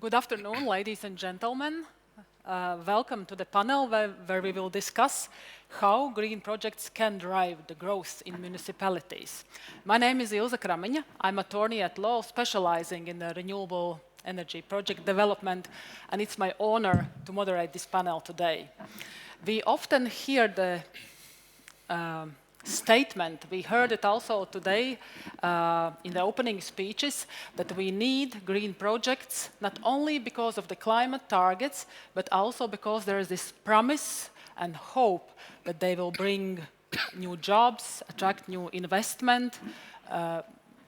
Good afternoon, ladies and gentlemen. Welcome to the panel where we will discuss how green projects can drive the growth in municipalities. My name is Ilze Kramiņa. I'm an attorney at law specializing in renewable energy project development, and it's my honor to moderate this panel today. We often hear the statement, we heard it also today in the opening speeches, that we need green projects not only because of the climate targets, but also because there is this promise and hope that they will bring new jobs, attract new investment,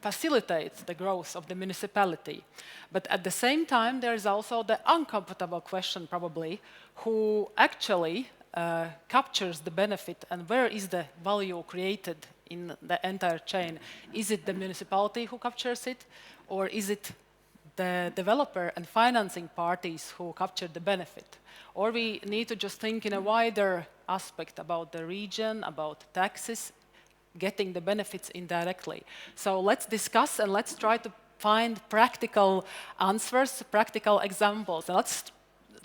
facilitate the growth of the municipality. But at the same time, there is also the uncomfortable question probably, who actually captures the benefit and where is the value created in the entire chain? Is it the municipality who captures it, or is it the developer and financing parties who capture the benefit? Or we need to just think in a wider aspect about the region, about taxes, getting the benefits indirectly. So let's discuss and let's try to find practical answers, practical examples. And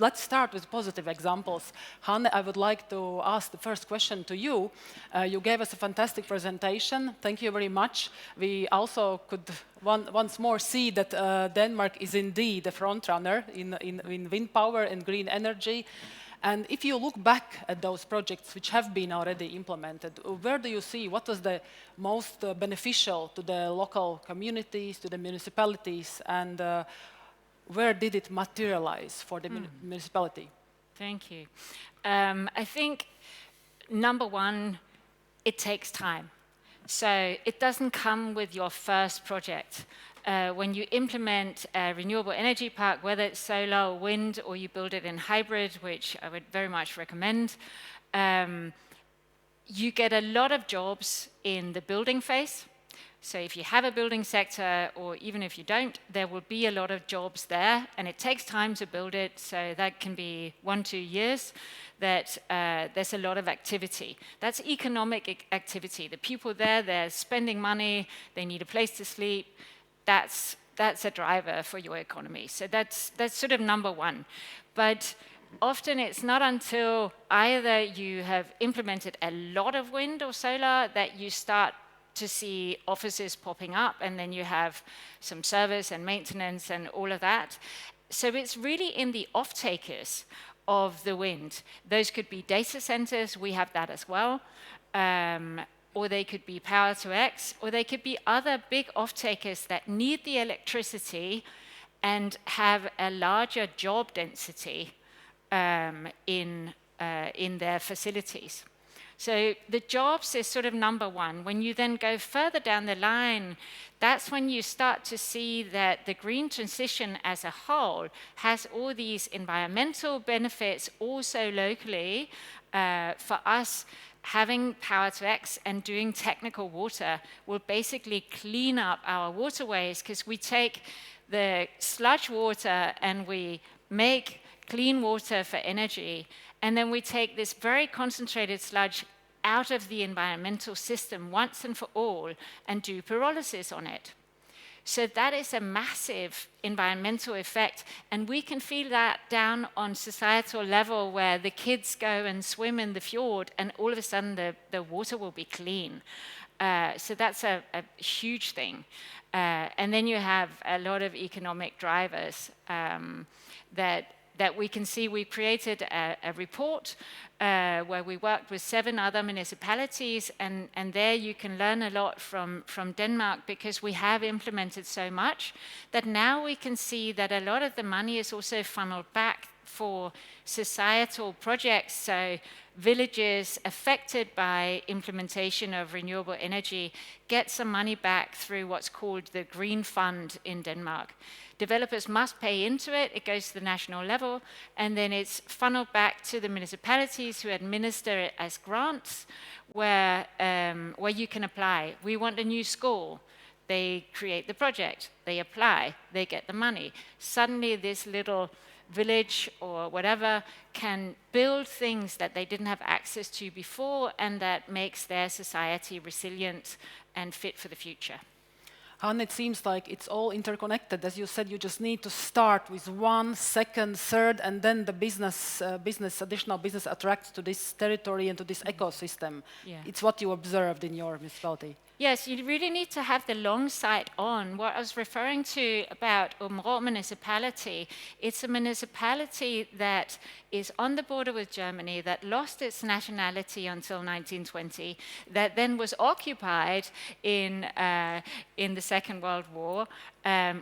let's start with positive examples. Hanne, I would like to ask the first question to you. You gave us a fantastic presentation. Thank you very much. We also could once more see that Denmark is indeed a front runner in wind power and green energy. And if you look back at those projects which have been already implemented, where do you see what was the most beneficial to the local communities, to the municipalities, and where did it materialize for the municipality? Thank you. I think, number one, it takes time. So it doesn't come with your first project. When you implement a renewable energy park, whether it's solar or wind, or you build it in hybrid, which I would very much recommend, you get a lot of jobs in the building phase. So if you have a building sector, or even if you don't, there will be a lot of jobs there, and it takes time to build it, so that can be 1-2 years that there's a lot of activity. That's economic activity. The people there, they're spending money, they need a place to sleep. That's a driver for your economy. So that's sort of number one. But often it's not until either you have implemented a lot of wind or solar that you start to see offices popping up, and then you have some service and maintenance and all of that. So it's really in the off-takers of the wind. Those could be data centers, we have that as well, or they could be power to X, or they could be other big off-takers that need the electricity and have a larger job density in their facilities. So the jobs is sort of number one. When you then go further down the line, that's when you start to see that the green transition as a whole has all these environmental benefits also locally. For us, having power to X and doing technical water will basically clean up our waterways, because we take the sludge water and we make clean water for energy. And then we take this very concentrated sludge out of the environmental system once and for all and do pyrolysis on it. So that is a massive environmental effect, and we can feel that down on societal level, where the kids go and swim in the fjord and all of a sudden the water will be clean. So that's a huge thing. And then you have a lot of economic drivers that we can see. We created a report where we worked with 7 other municipalities, and there you can learn a lot from Denmark, because we have implemented so much that now we can see that a lot of the money is also funneled back for societal projects. So villages affected by implementation of renewable energy get some money back through what's called the Green Fund in Denmark. Developers must pay into it, it goes to the national level, and then it's funneled back to the municipalities who administer it as grants, where you can apply. We want a new school. They create the project, they apply, they get the money. Suddenly this little village or whatever can build things that they didn't have access to before, and that makes their society resilient and fit for the future. Hanne, it seems like it's all interconnected. As you said, you just need to start with one, second, third, and then the additional business attracts to this territory and to this ecosystem. Yeah. It's what you observed in your municipality. Yes, you really need to have the long sight on. What I was referring to about Aabenraa municipality, it's a municipality that is on the border with Germany, that lost its nationality until 1920, that then was occupied in the Second World War.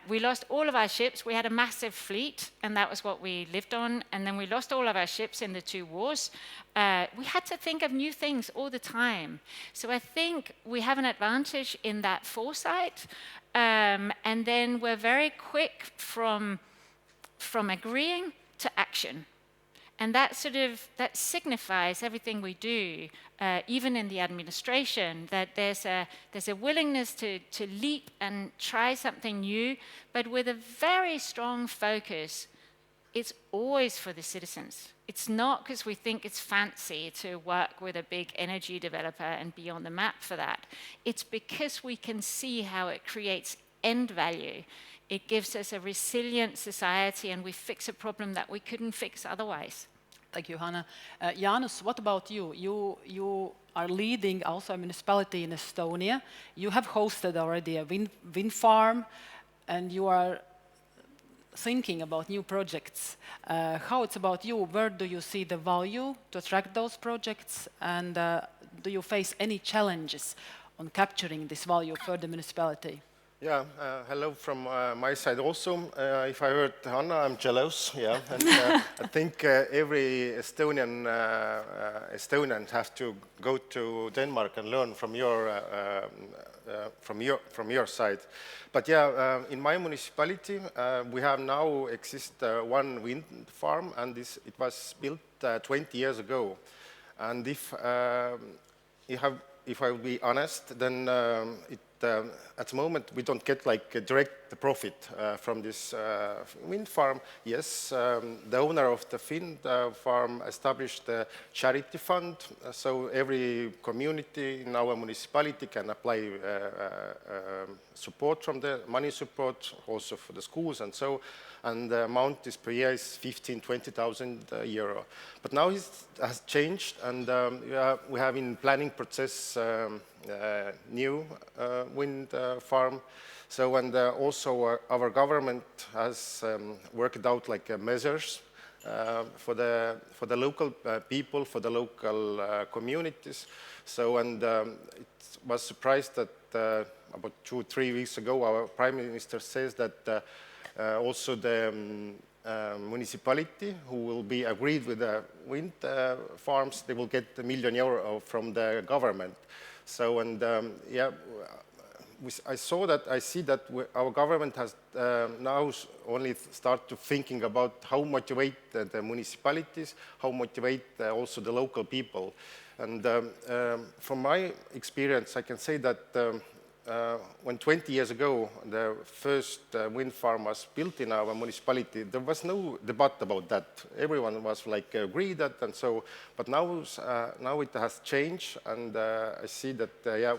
We lost all of our ships. We had a massive fleet, and that was what we lived on. And then we lost all of our ships in the two wars. We had to think of new things all the time. So I think we have an advantage in that foresight. And then we're very quick from agreeing to action. And that signifies everything we do, even in the administration, that there's a willingness to leap and try something new, but with a very strong focus. It's always for the citizens. It's not because we think it's fancy to work with a big energy developer and be on the map for that. It's because we can see how it creates end value. It gives us a resilient society, and we fix a problem that we couldn't fix otherwise. Thank you, Hanne. Jaanus, what about you? You are leading also a municipality in Estonia. You have hosted already a wind farm, and you are thinking about new projects. How it's about you? Where do you see the value to attract those projects? And do you face any challenges on capturing this value for the municipality? Yeah, hello from my side also. If I heard Hanne, I'm jealous. Yeah, and I think every Estonian has to go to Denmark and learn from your side. But yeah, in my municipality, we have now one wind farm, and it was built 20 years ago. And if I will be honest, then at the moment we don't get like a direct profit from this wind farm. Yes, the owner of the wind farm established a charity fund, so every community in our municipality can apply support from the money support, also for the schools and so. And the amount is per year is 15,000–20,000 euro. But now it has changed, and we have in planning process new wind farm. So, and also our government has worked out like measures for the local people, for the local communities. So, and it was surprised that about 2–3 weeks ago, our Prime Minister says that also the municipality who will be agreed with the wind farms, they will get €1 million from the government. So, and yeah, I see that our government has now only start to thinking about how motivate the municipalities, how motivate also the local people. And from my experience, I can say that when 20 years ago the first wind farm was built in our municipality, there was no debate about that. Everyone was like agreed that, and so. But now it has changed, and I see that yeah,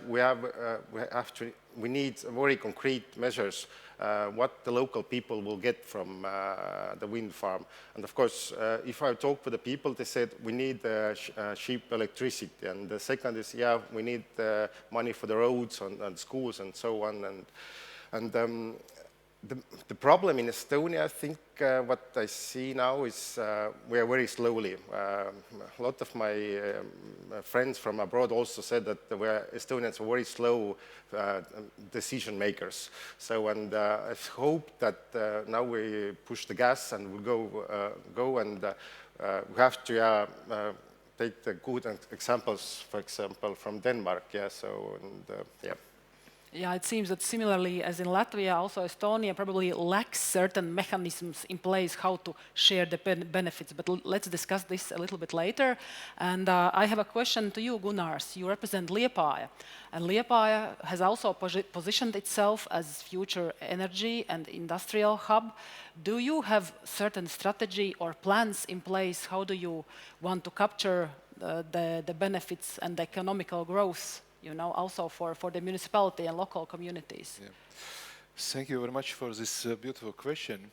we need very concrete measures. What the local people will get from the wind farm. And of course, if I talk to the people, they said we need cheap electricity. And the second is, yeah, we need money for the roads and schools and so on. And the problem in Estonia, I think what I see now is we are very slowly. A lot of my friends from abroad also said that Estonians are very slow decision makers. So, and I hope that now we push the gas and we go and we have to take the good examples, for example, from Denmark. Yeah. So, and yeah. Yeah, it seems that similarly as in Latvia, also Estonia probably lacks certain mechanisms in place how to share the benefits. But let's discuss this a little bit later. And I have a question to you, Gunārs. You represent Liepāja. And Liepāja has also positioned itself as future energy and industrial hub. Do you have certain strategy or plans in place? How do you want to capture the benefits and the economical growth also for the municipality and local communities. Yeah. Thank you very much for this beautiful question.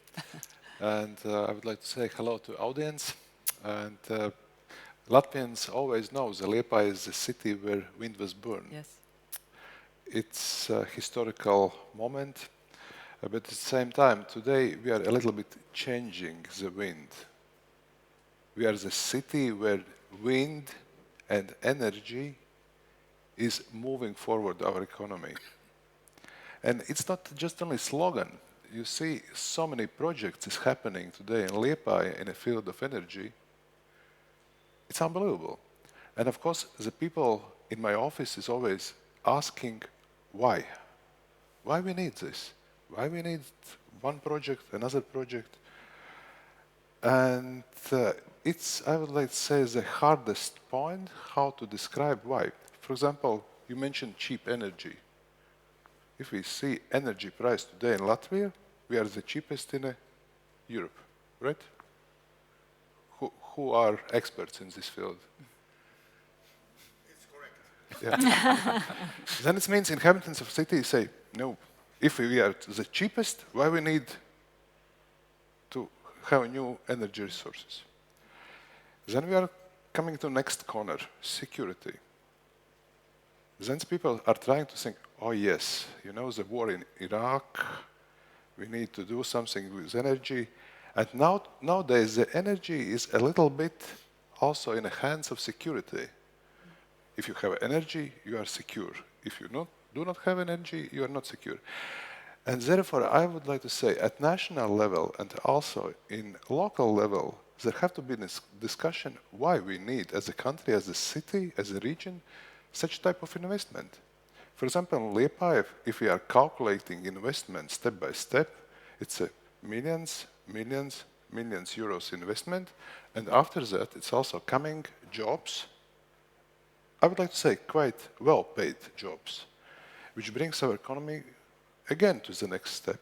And I would like to say hello to audience. And Latvians always know that Liepāja is the city where wind was born. Yes. It's a historical moment, but at the same time, today we are a little bit changing the wind. We are the city where wind and energy is moving forward our economy. And it's not just only slogan. You see so many projects is happening today in Liepāja in the field of energy. It's unbelievable. And of course, the people in my office is always asking why. Why we need this? Why we need one project, another project? And it's, I would like to say, the hardest point how to describe why. For example, you mentioned cheap energy. If we see energy price today in Latvia, we are the cheapest in Europe, right? Who are experts in this field? It's correct. Yeah. Then it means inhabitants of cities say, no, if we are the cheapest, why we need to have new energy resources? Then we are coming to next corner, security. Then people are trying to think, oh yes, the war in Iraq, we need to do something with energy. And nowadays, the energy is a little bit also in the hands of security. If you have energy, you are secure. If you do not have energy, you are not secure. And therefore, I would like to say, at national level and also in local level, there have to be this discussion why we need, as a country, as a city, as a region, such type of investment. For example, in Liepāja, if we are calculating investment step by step, it's a millions euros investment, and after that, it's also coming jobs. I would like to say quite well-paid jobs, which brings our economy again to the next step.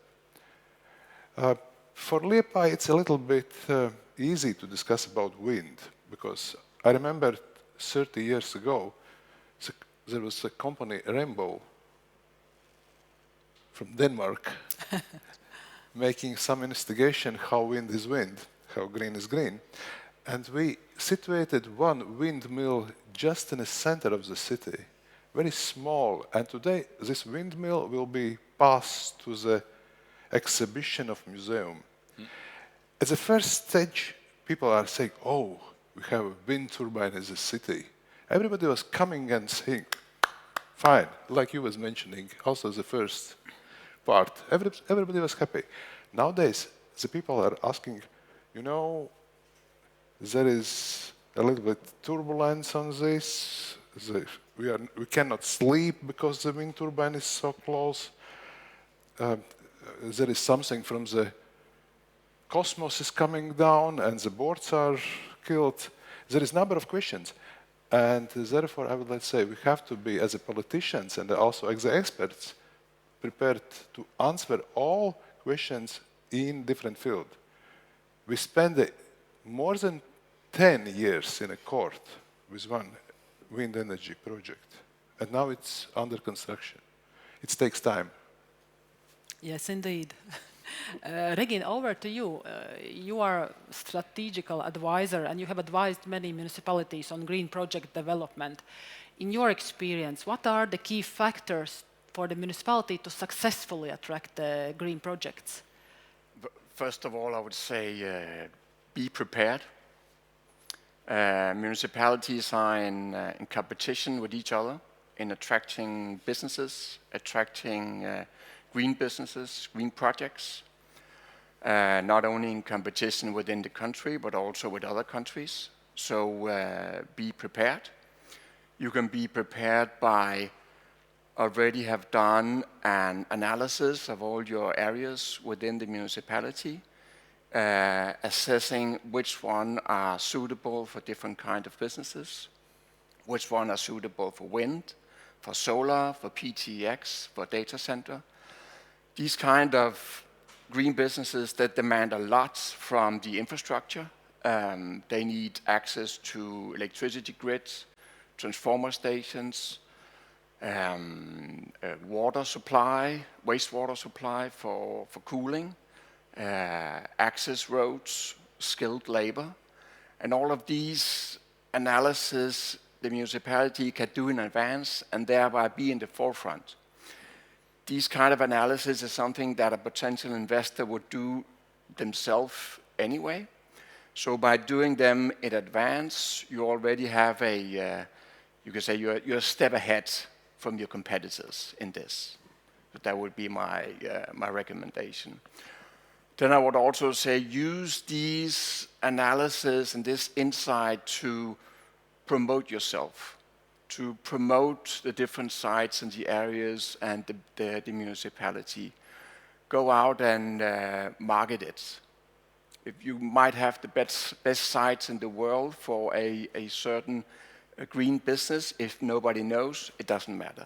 For Liepāja, it's a little bit easy to discuss about wind, because I remember 30 years ago, there was a company, Rambøll, from Denmark, making some investigation how wind is wind, how green is green. And we situated one windmill just in the center of the city, very small. And today, this windmill will be passed to the exhibition of museum. At the first stage, people are saying, oh, we have a wind turbine in the city. Everybody was coming and saying, fine, like you was mentioning, also the first part. Everybody was happy. Nowadays, the people are asking, there is a little bit turbulence on this. We cannot sleep because the wind turbine is so close. There is something from the cosmos is coming down and the boards are killed. There is a number of questions. And therefore, I would like to say we have to be, as a politicians and also as the experts, prepared to answer all questions in different fields. We spend more than 10 years in a court with one wind energy project. And now it's under construction. It takes time. Yes, indeed. Regin, over to you. You are a strategical advisor and you have advised many municipalities on green project development. In your experience, what are the key factors for the municipality to successfully attract green projects? First of all, I would say be prepared. Municipalities are in competition with each other in attracting businesses, attracting green businesses, green projects, not only in competition within the country, but also with other countries. So be prepared. You can be prepared by already have done an analysis of all your areas within the municipality, assessing which one are suitable for different kind of businesses, which one are suitable for wind, for solar, for PTX, for data center. These kind of green businesses that demand a lot from the infrastructure. They need access to electricity grids, transformer stations, water supply, wastewater supply for cooling, access roads, skilled labor, and all of these analysis the municipality can do in advance and thereby be in the forefront. These kind of analysis is something that a potential investor would do themselves anyway. So by doing them in advance, you already have you can say you're a step ahead from your competitors in this. So that would be my recommendation. Then I would also say use these analysis and this insight to promote yourself, to promote the different sites and the areas and the municipality. Go out and market it. If you might have the best sites in the world for a certain green business, if nobody knows, it doesn't matter.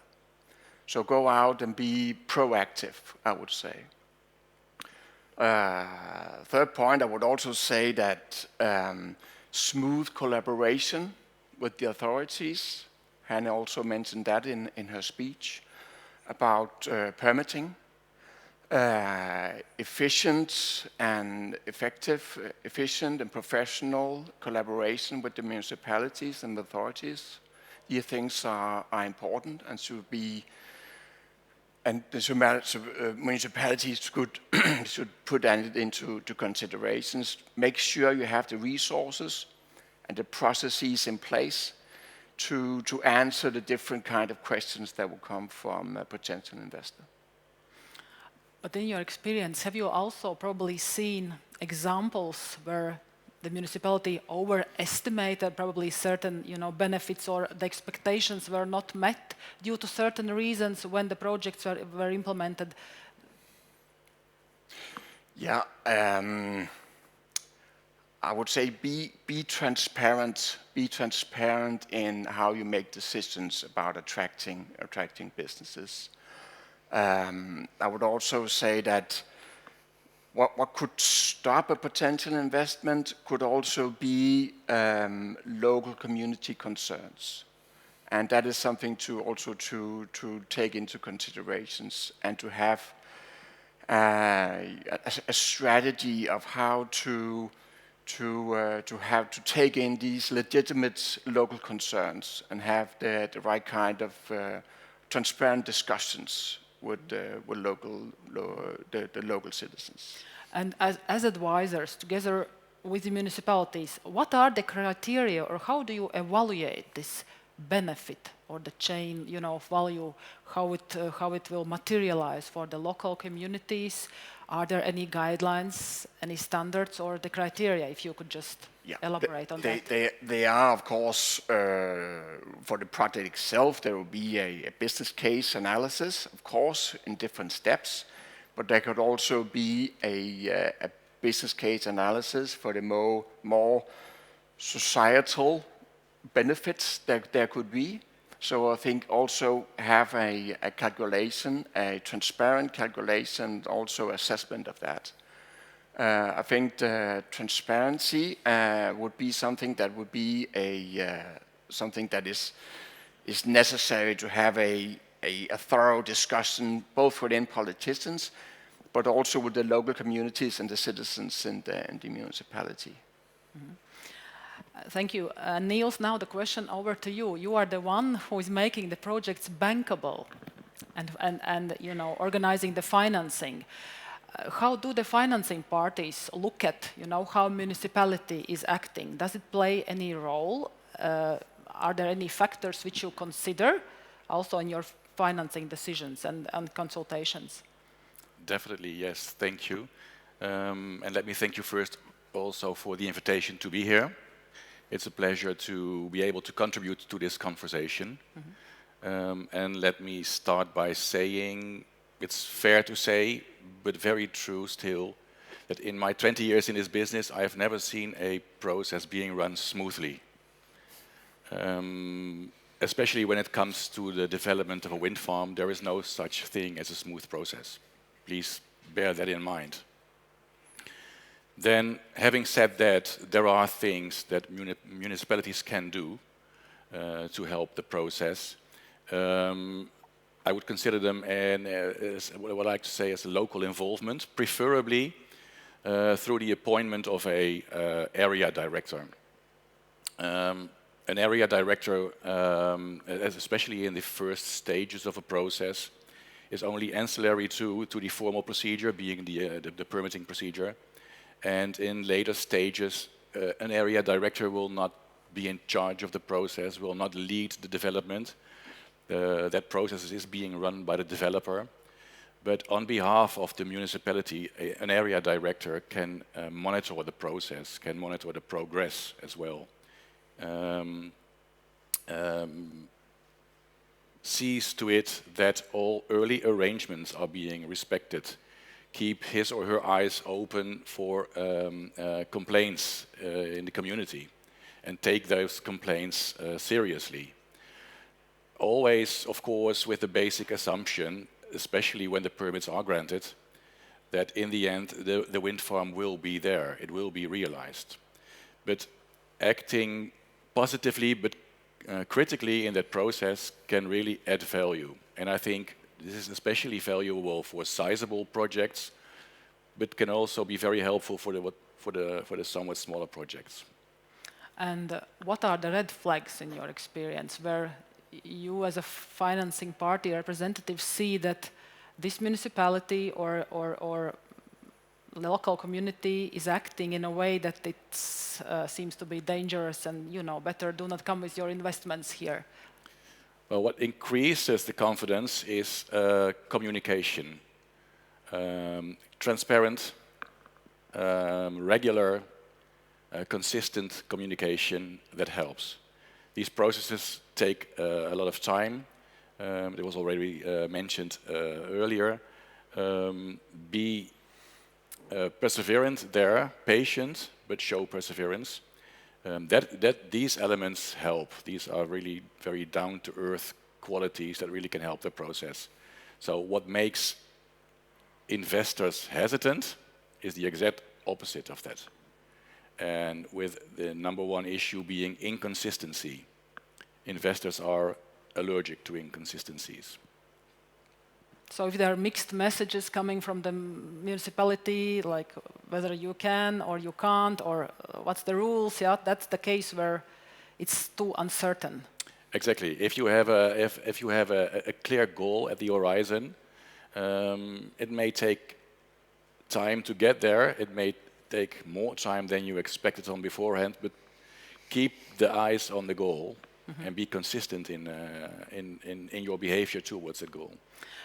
So go out and be proactive, I would say. Third point, I would also say that smooth collaboration with the authorities. Hanne also mentioned that in her speech about permitting. Efficient and professional collaboration with the municipalities and authorities. These things are important and should be, and the municipalities should put that into considerations. Make sure you have the resources and the processes in place to answer the different kind of questions that will come from a potential investor. But in your experience, have you also probably seen examples where the municipality overestimated probably certain benefits, or the expectations were not met due to certain reasons when the projects were implemented? Yeah, I would say be transparent. Be transparent in how you make decisions about attracting businesses. I would also say that what could stop a potential investment could also be local community concerns, and that is something to take into considerations and to have a strategy of how to take in these legitimate local concerns and have the right kind of transparent discussions with the local citizens. And as advisors, together with the municipalities, what are the criteria, or how do you evaluate this benefit or the chain, of value, how it will materialize for the local communities? Are there any guidelines, any standards, or the criteria? If you could just elaborate on that. They are, of course, for the project itself, there will be a business case analysis, of course, in different steps. But there could also be a business case analysis for the more societal benefits that there could be. So I think also have a calculation, a transparent calculation, also assessment of that. I think the transparency would be something that would be something that is necessary to have a thorough discussion, both within politicians, but also with the local communities and the citizens in the municipality. Mm-hmm. Thank you. Niels, now the question over to you. You are the one who is making the projects bankable and organizing the financing. How do the financing parties look at, how municipality is acting? Does it play any role? Are there any factors which you consider also in your financing decisions and consultations? Definitely, yes. Thank you. And let me thank you first also for the invitation to be here. It's a pleasure to be able to contribute to this conversation. Mm-hmm. And let me start by saying, it's fair to say, but very true still, that in my 20 years in this business, I have never seen a process being run smoothly. Especially when it comes to the development of a wind farm, there is no such thing as a smooth process. Please bear that in mind. Then, having said that, there are things that municipalities can do to help the process. I would consider them as what I like to say as a local involvement, preferably through the appointment of a area director. An area director, especially in the first stages of a process, is only ancillary to the formal procedure, being the permitting procedure. And in later stages, an area director will not be in charge of the process, will not lead the development. That process is being run by the developer. But on behalf of the municipality, an area director can monitor the process, can monitor the progress as well. Sees to it that all early arrangements are being respected, keep his or her eyes open for complaints in the community, and take those complaints seriously. Always, of course, with the basic assumption, especially when the permits are granted, that in the end the wind farm will be there, it will be realized. But acting positively but critically in that process can really add value. And I think this is especially valuable for sizable projects, but can also be very helpful for the somewhat smaller projects. And what are the red flags in your experience where you as a financing party representative see that this municipality or the local community is acting in a way that it seems to be dangerous and, better do not come with your investments here? Well, what increases the confidence is communication. Transparent, regular, consistent communication that helps. These processes take a lot of time. It was already mentioned earlier. Be perseverant there, patient, but show perseverance. These elements help. These are really very down-to-earth qualities that really can help the process. So what makes investors hesitant is the exact opposite of that. And with the number one issue being inconsistency. Investors are allergic to inconsistencies. So if there are mixed messages coming from the municipality, like whether you can or you can't, or what's the rules, that's the case where it's too uncertain. Exactly. If you have a clear goal at the horizon, it may take time to get there. It may take more time than you expected on beforehand, but keep the eyes on the goal and be consistent in your behavior towards that goal.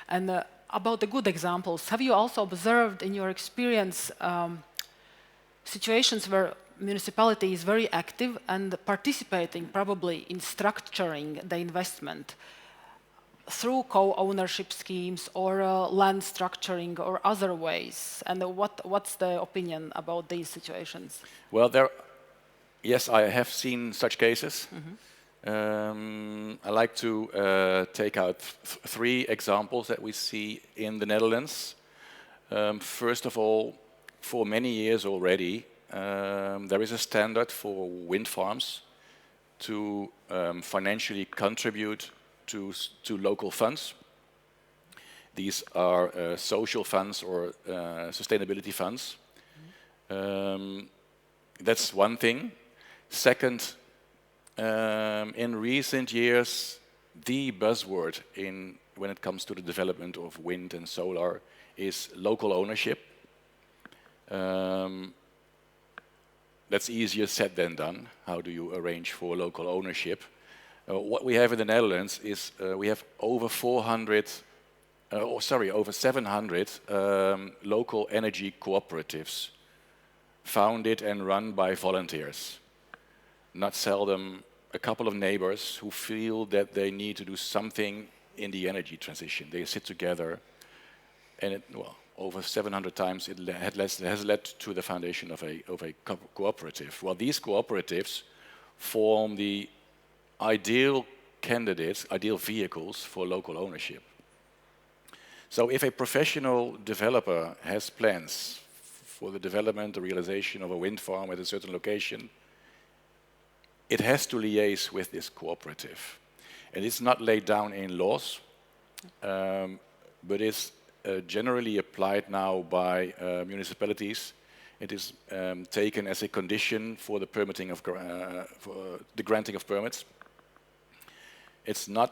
And about the good examples, have you also observed in your experience situations where municipality is very active and participating probably in structuring the investment through co-ownership schemes or land structuring or other ways? And what's the opinion about these situations? Well, yes, I have seen such cases. I like to take out three examples that we see in the Netherlands. First of all, for many years already, there is a standard for wind farms to financially contribute to local funds. These are social funds or sustainability funds. That's one thing. Second, in recent years, the buzzword when it comes to the development of wind and solar is local ownership. That's easier said than done. How do you arrange for local ownership? What we have in the Netherlands is we have over 700 local energy cooperatives founded and run by volunteers. Not seldom a couple of neighbors who feel that they need to do something in the energy transition. They sit together, and over 700 times it has led to the foundation of a cooperative. Well, these cooperatives form the ideal candidates, ideal vehicles for local ownership. So if a professional developer has plans for the development or realization of a wind farm at a certain location, it has to liaise with this cooperative. And it's not laid down in laws, but is generally applied now by municipalities. It is taken as a condition for the permitting of for the granting of permits. It's not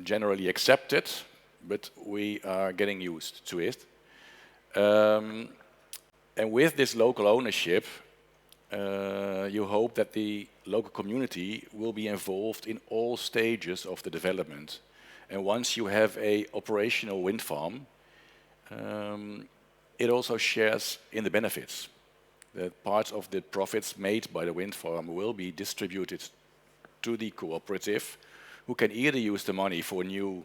generally accepted, but we are getting used to it. And with this local ownership, you hope that the local community will be involved in all stages of the development. And once you have a operational wind farm, it also shares in the benefits. That parts of the profits made by the wind farm will be distributed to the cooperative, who can either use the money for new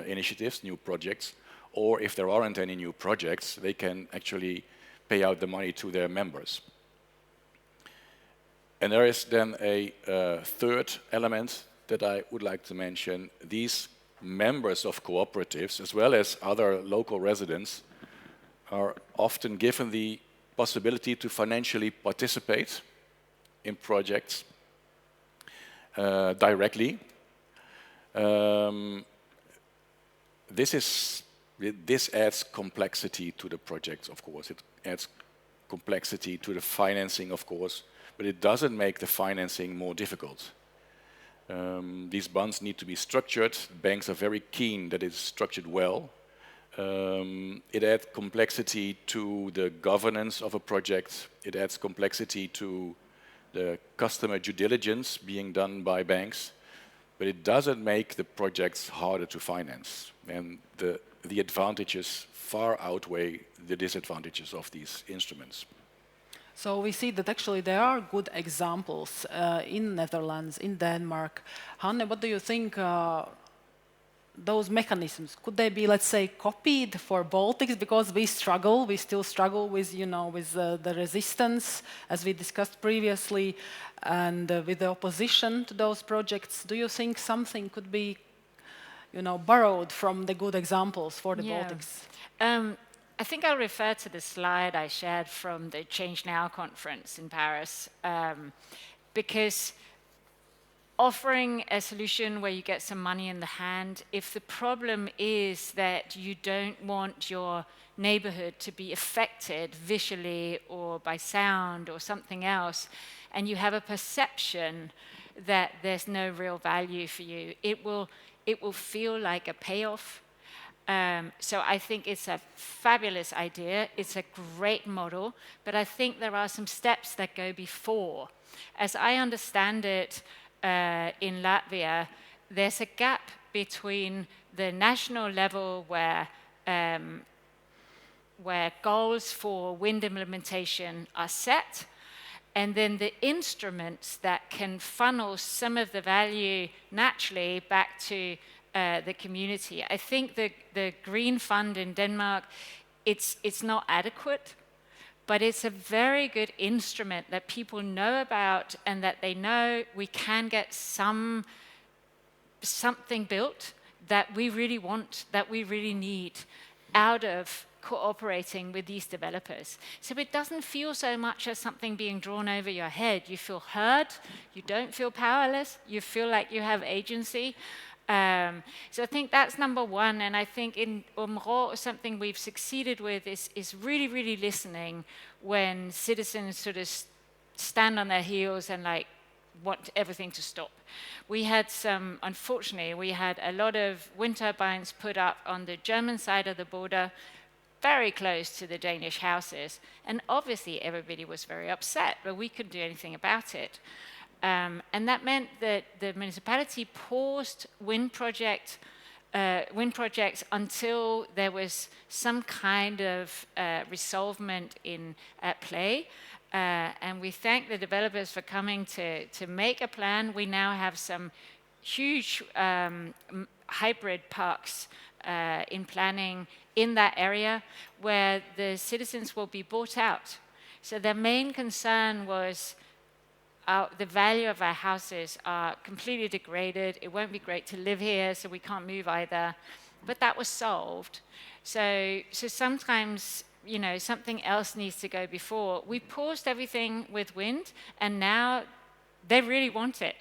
initiatives, new projects, or if there aren't any new projects, they can actually pay out the money to their members. And there is then a third element that I would like to mention. These members of cooperatives, as well as other local residents, are often given the possibility to financially participate in projects directly. This adds complexity to the projects, of course. It adds complexity to the financing, of course, but it doesn't make the financing more difficult. These bonds need to be structured. Banks are very keen that it's structured well. It adds complexity to the governance of a project. It adds complexity to the customer due diligence being done by banks, but it doesn't make the projects harder to finance. And the advantages far outweigh the disadvantages of these instruments. So we see that actually there are good examples in Netherlands, in Denmark. Hanne, what do you think? Those mechanisms, could they be, let's say, copied for Baltics? Because we still struggle with, with the resistance, as we discussed previously, and with the opposition to those projects. Do you think something could be, borrowed from the good examples for the Baltics? I think I'll refer to the slide I shared from the Change Now conference in Paris, because offering a solution where you get some money in the hand, if the problem is that you don't want your neighborhood to be affected visually or by sound or something else, and you have a perception that there's no real value for you, it will feel like a payoff. So I think it's a fabulous idea. It's a great model, but I think there are some steps that go before. As I understand it, in Latvia, there's a gap between the national level where goals for wind implementation are set, and then the instruments that can funnel some of the value naturally back to the community. I think the Green Fund in Denmark, it's not adequate, but it's a very good instrument that people know about, and that they know we can get something built that we really want, that we really need out of cooperating with these developers. So it doesn't feel so much as something being drawn over your head. You feel heard, you don't feel powerless, you feel like you have agency. So I think that's number one, and I think in Aabenraa, something we've succeeded with is really, really listening when citizens sort of stand on their heels and want everything to stop. Unfortunately, we had a lot of wind turbines put up on the German side of the border, very close to the Danish houses, and obviously everybody was very upset, but we couldn't do anything about it. And that meant that the municipality paused wind projects until there was some kind of resolvement at play. And we thank the developers for coming to make a plan. We now have some huge hybrid parks in planning in that area where the citizens will be bought out. So their main concern was the value of our houses are completely degraded. It won't be great to live here, so we can't move either. But that was solved. So sometimes, something else needs to go before. We paused everything with wind, and now they really want it.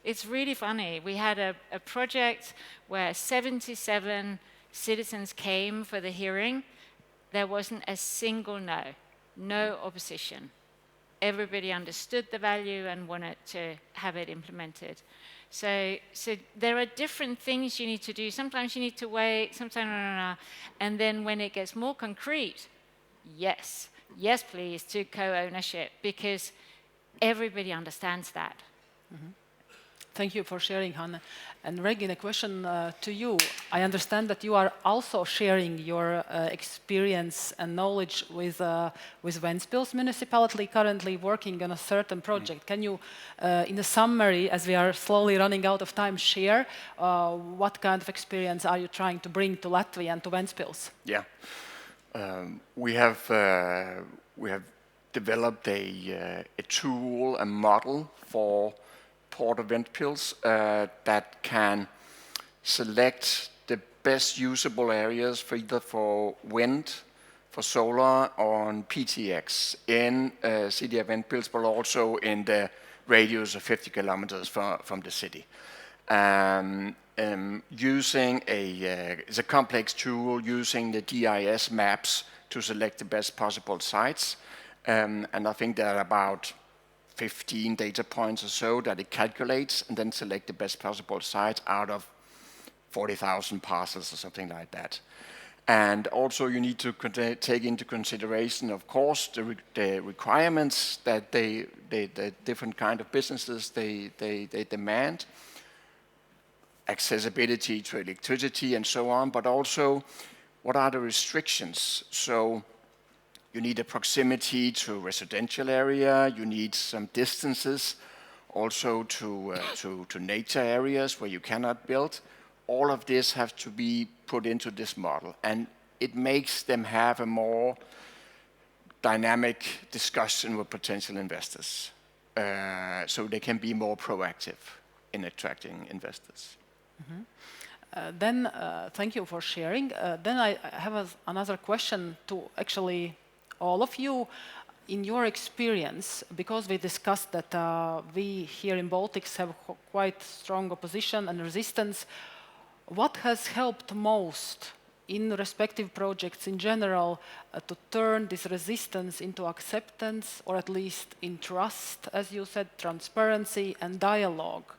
It's really funny. We had a project where 77 citizens came for the hearing. There wasn't a single no opposition. Everybody understood the value and wanted to have it implemented. So there are different things you need to do. Sometimes you need to wait, sometimes and then when it gets more concrete, yes, please, to co-ownership, because everybody understands that. Mm-hmm. Thank you for sharing, Hanne. And Regin, a question to you. I understand that you are also sharing your experience and knowledge with Ventspils municipality, currently working on a certain project. Can you, in a summary, as we are slowly running out of time, share what kind of experience are you trying to bring to Latvia and to Ventspils? Yeah, we have developed a tool, a model for Port of Ventspils that can select the best usable areas for either for wind, for solar, on PTX in city of Ventspils, but also in the radius of 50 kilometers from the city. Using it's a complex tool using the GIS maps to select the best possible sites, and I think there are about 15 data points or so that it calculates and then select the best possible sites out of 40,000 parcels or something like that. And also you need to take into consideration, of course, the requirements that the different kind of businesses they demand, accessibility to electricity and so on, but also what are the restrictions. So you need a proximity to residential area, you need some distances also to nature areas where you cannot build. All of this has to be put into this model, and it makes them have a more dynamic discussion with potential investors, so they can be more proactive in attracting investors. Mm-hmm. Thank you for sharing. Then I have another question to actually all of you. In your experience, because we discussed that we here in Baltics have quite strong opposition and resistance, what has helped most in respective projects in general to turn this resistance into acceptance, or at least in trust, as you said, transparency and dialogue,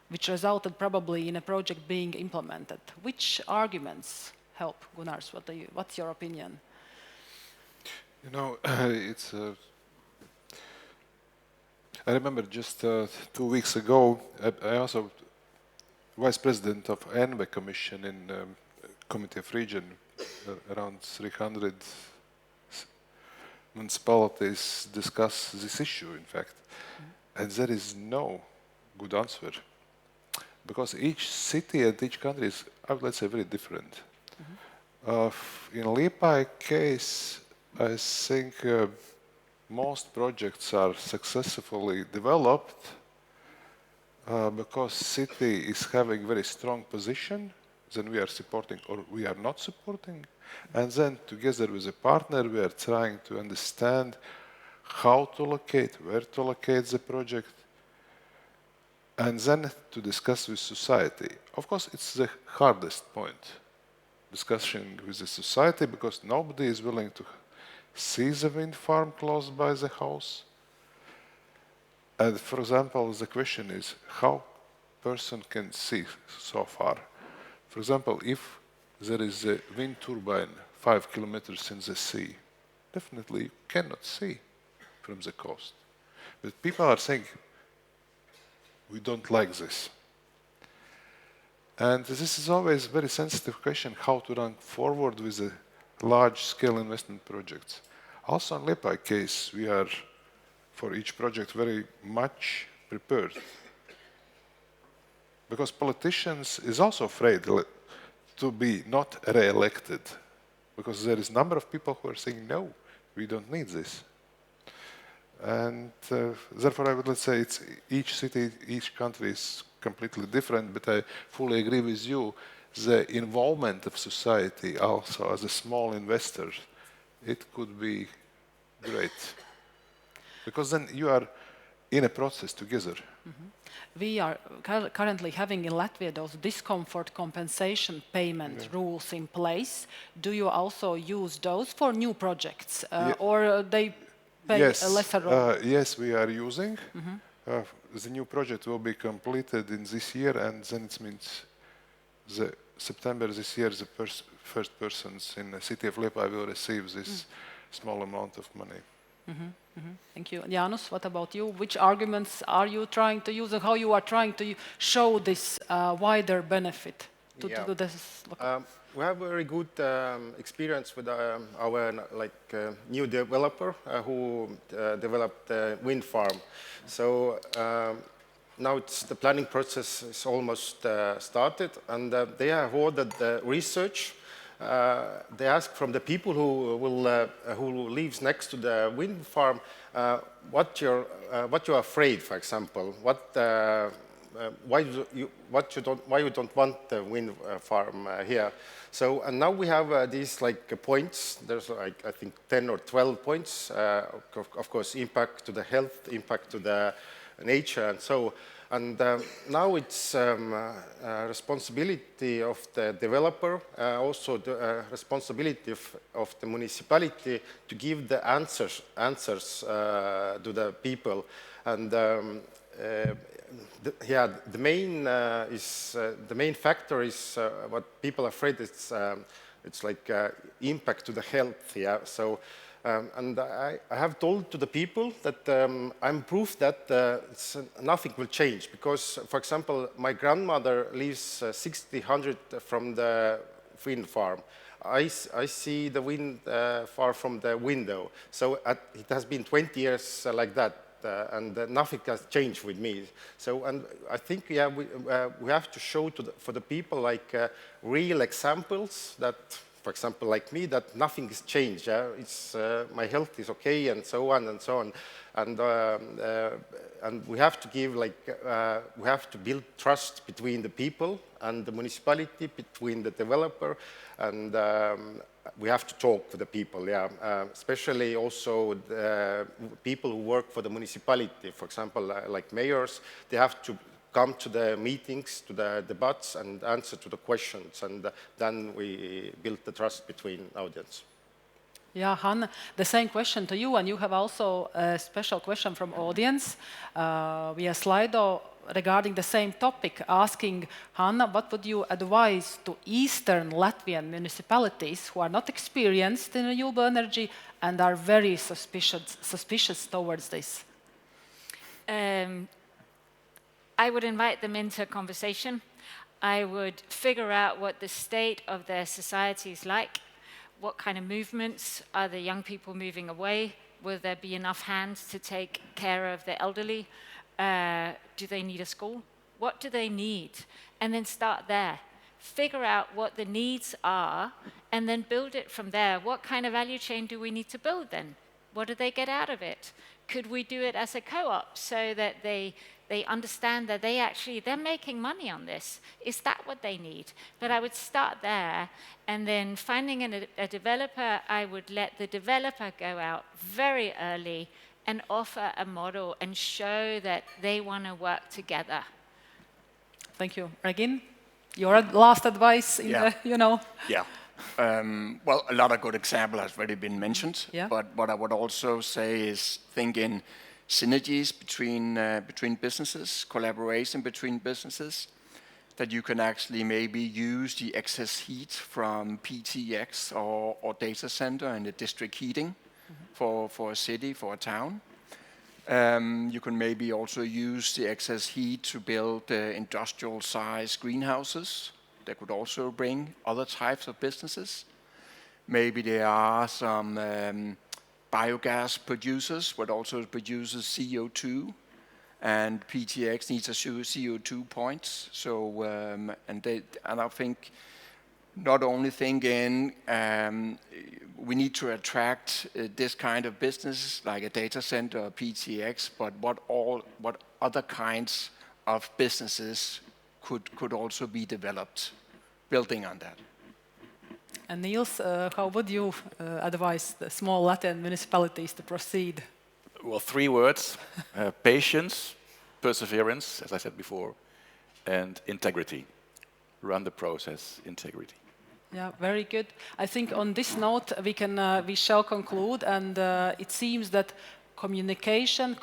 which resulted probably in a project being implemented? Which arguments help? Gunārs, what's your opinion? You know, I remember just 2 weeks ago, I also vice president of ENVE Commission in Committee of Region, around 300 municipalities discuss this issue, in fact. And there is no good answer, because each city and each country is, let's say, very different. In Liepāja case, I think most projects are successfully developed because city is having very strong position, then we are supporting or we are not supporting, and then together with a partner we are trying to understand how to locate, where to locate the project, and then to discuss with society. Of course, it's the hardest point, discussing with the society, because nobody is willing to see the wind farm close by the house. And for example, the question is how person can see so far. For example, if there is a wind turbine 5 kilometers in the sea, definitely you cannot see from the coast. But people are saying, we don't like this. And this is always a very sensitive question, how to run forward with the large-scale investment projects. Also in Liepāja case, we are, for each project, very much prepared. Because politicians is also afraid to be not re-elected, because there is a number of people who are saying, no, we don't need this. And therefore, I would let's say it's each city, each country is completely different, but I fully agree with you. The involvement of society also as a small investor, it could be great. Because then you are in a process together. We are currently having in Latvia those discomfort compensation payment rules in place. Do you also use those for new projects, or they pay a lesser role? Yes, we are using. The new project will be completed in this year, and then it means September this year, the first persons in the city of Liepāja will receive this small amount of money. Thank you. Jaanus, what about you? Which arguments are you trying to use, and how you are trying to show this wider benefit to this? We have very good experience with our new developer who developed the wind farm. So now the planning process is almost started, and they have ordered the research. They ask from the people who lives next to the wind farm what you're afraid, for example, why you don't want the wind farm here. So and now we have these points. There's I think 10 or 12 points. Of course, impact to the health, impact to the nature, and so. And now it's responsibility of the developer, also the responsibility of the municipality to give the answers to the people. And the main factor is what people are afraid it's impact to the health. Yeah, so. And I have told to the people that I'm proof that nothing will change, because, for example, my grandmother lives 600 from the wind farm. I see the wind far from the window. So it has been 20 years like that, and nothing has changed with me. So, and I think we have to show for the people real examples that, for example, like me, that nothing has changed. It's my health is okay, and so on and so on. And we have to give we have to build trust between the people and the municipality, between the developer, and we have to talk to the people. Especially also the people who work for the municipality. For example, like mayors, they have to come to the meetings, to the debates, and answer to the questions, and then we build the trust between audience. Yeah, Hanne, the same question to you, and you have also a special question from audience via Slido regarding the same topic, asking, Hanne, what would you advise to Eastern Latvian municipalities who are not experienced in renewable energy and are very suspicious towards this? I would invite them into a conversation. I would figure out what the state of their society is like. What kind of movements are the young people moving away? Will there be enough hands to take care of the elderly? Do they need a school? What do they need? And then start there. Figure out what the needs are and then build it from there. What kind of value chain do we need to build then? What do they get out of it? Could we do it as a co-op so that they understand that they're making money on this? Is that what they need? But I would start there, and then finding a developer, I would let the developer go out very early and offer a model and show that they want to work together. Thank you. Regin, your last advice in Yeah. Well, a lot of good examples has already been mentioned, but what I would also say is think in synergies between businesses, collaboration between businesses, that you can actually maybe use the excess heat from PTX or data center and the district heating for a city, for a town. You can maybe also use the excess heat to build industrial size greenhouses that could also bring other types of businesses. Maybe there are some biogas producers, but also produces CO2, and PTX needs a CO2 points. So, and I think not only thinking we need to attract this kind of business like a data center or PTX, but what other kinds of businesses could also be developed, building on that. And Niels, how would you advise the small Latvian municipalities to proceed? well, 3 words: patience, perseverance, as I said before, and integrity. Run the process, integrity. Yeah, very good. I think on this note we shall conclude, and it seems that communication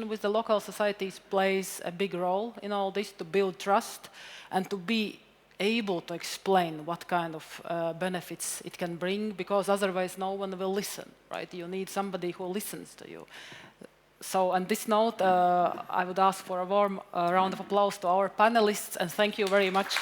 with the local societies plays a big role in all this, to build trust and to be able to explain what kind of benefits it can bring, because otherwise no one will listen, right? You need somebody who listens to you. So on this note, I would ask for a warm round of applause to our panelists, and thank you very much.